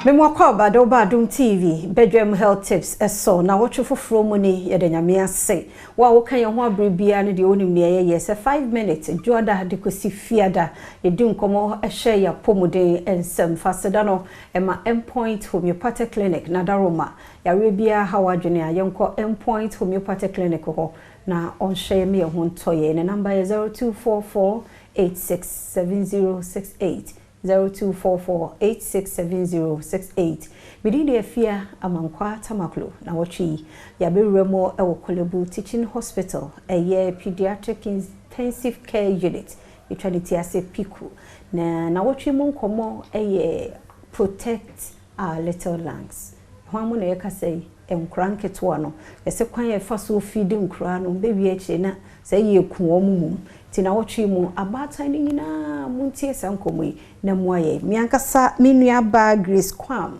Memo kwa Adom TV, bedroom health tips, so na watch for fromoni ya denyamia say. Wa woka ya ho abribia ne de onim ne yes 5 minutes joda de kosi fiada ye dun komo ehye ya pomuden ensem faseda no ema endpoint homeopathic clinic na daroma ya rebia hawadwene ayenko endpoint homeopathic clinic ho na onhye me ho ntoye ne number 0244867068 0244867068 bididi afia amankwa tamaklo na wochi ya beremo ewo Kolebu Teaching Hospital eye pediatric intensive care unit eternity ase piku na wochi mu nkomo eye protect our little lungs hwamu na yeka say enkura nketo no yese kwan ye fa so feed nkura no bewie eche na say ye kuo mumum tina wochi mu abata ni nyina muntie sankomo na muaye miankasa menua ba Grace Kwam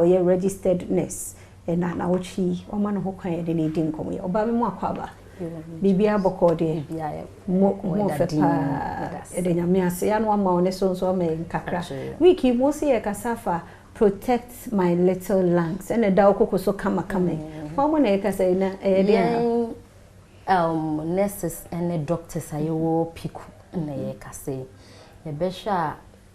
we registered nurse na wochi o ma no ho kwan ye de di nkomo ye oba me mu akwaba bibia bokode mo fepa de nyame ase ya no ama one so me nkakra wiki mo se ye kasafa protect my little lungs and da okoko so kama how mo na ye kasa na nurses and doctors ayo piku na ye kase ye besha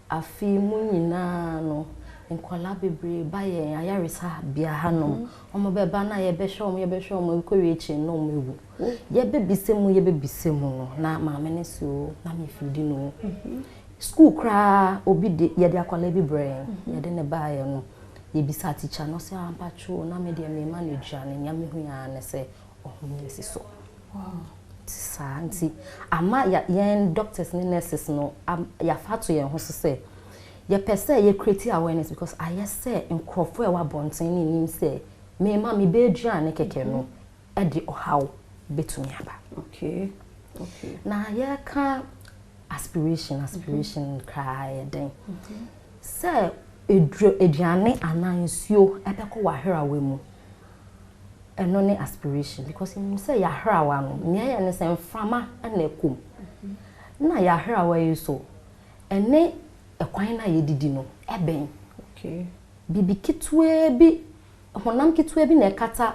afi mu nyina no nkwala bebre ba ye ayaresa bia hanom omo beba na ye besha omo kowe echi no mewu ye bebisemu no na maame ne so na me fidi no school kra obi de ye de akwala bebre ye de ne ba ye no ye bisa teacher no se ampacho na me de me manage ane nyame hu ya ne se ohun so santi ama yen doctors and nurses no ya fato yen ho so say ye pese ye create awareness because I say nkrofo e wa bonten ni nim say me ma me be aduane keke no e de ohaw betumi aba okay na ye ka aspiration cry den say aduane anansuo e be ko wa hera we mu eno ne aspiration because you say ya hrawa no ne ya ne say mframa na ekom na ya hrawa yi so ene ekwan na ye didi no eben okay bibi kitwe bi honam kitwe bi na ekata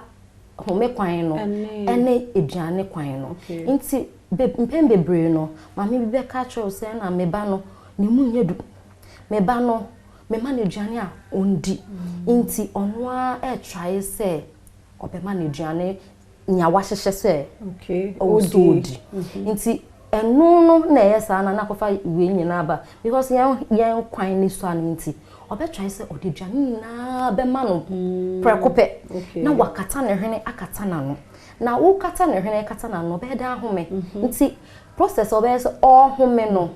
home kwan no ene eduane kwan no nti mpembebre no mama bi be ka tro say na meba no ne munyedu meba no me ma ne eduane a ondi nti ono a try say obema ne duane nya wahehye se okay odi nti enu no na yesa na kofa we nyina ba because yen kwan ni so an nti obetwa se odi duane na be ma no prekope na wakata ne hwene akata na no na wo kata ne hwene kata na no be da home nti process obese home no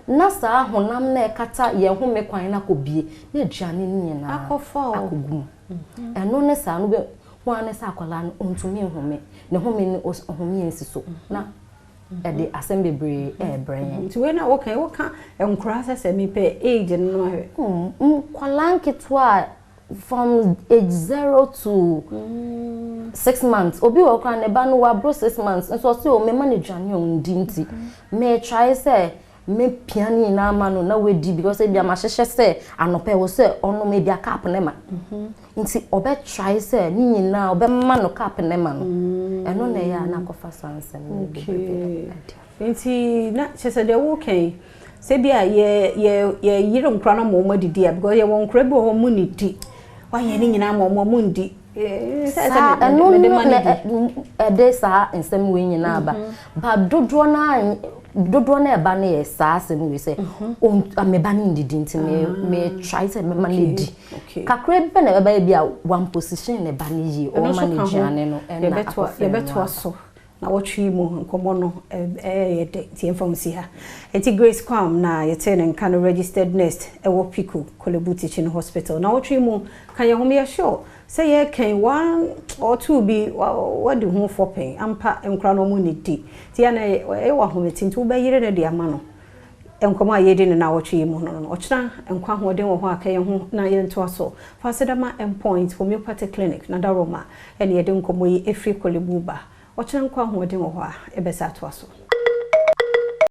na sa honam na kata ye home kwan na kobie na duane ni na akogum enu ne sa no be wane sa akwala no ontumi nhome ne home ni ohome ensi so na de assemble brain nti we na wo kan enkura sese mi pe age no kwala nketwa from age 0 to 6 months obi wo kan ne ba no wa bro 6 months nso so me manage ane ondi nti me try say me piani na ama no na wedi because e bia ma hyehye se anope wo se ono me bia cap ne ma nti obe try se ni nyina obe ma no cap ne ma no eno na ya na kofa sansem okay nti na chese de wo kan se bia ye yiro nkra na mo didi because ye won nkra bi ho mu ni di wa ye ni nyina mo mu ndi eno na de sa ensem we nyina ba ba dodo na eba na ye sa asem we say ameba ni ndidi nti me try say me manage kakra be na eba bia one position na eba ni yi o manage ane no ye beto so na wotwi mu nkomo no ye de tie mfamsi ha enti Grace Kwam na ye ten nka no registered nurse ewo Piku Kolebu Teaching Hospital na wotwi mu kan ye home ye sure say ye kan 1 or 2 bi wadi hu fopen ampa enkra no mu ni di ti na e wa home tinti wo bayire na di ama no enkomo aye di na wotwi mu no ochira enkwa hoden wo ho akaye ho na ye nto aso fasedama endpoint homeopathic clinic na daroma ene ye de nkomo yi efri Kolebu ba ochira nkwa hoden wo ho a ebesa to aso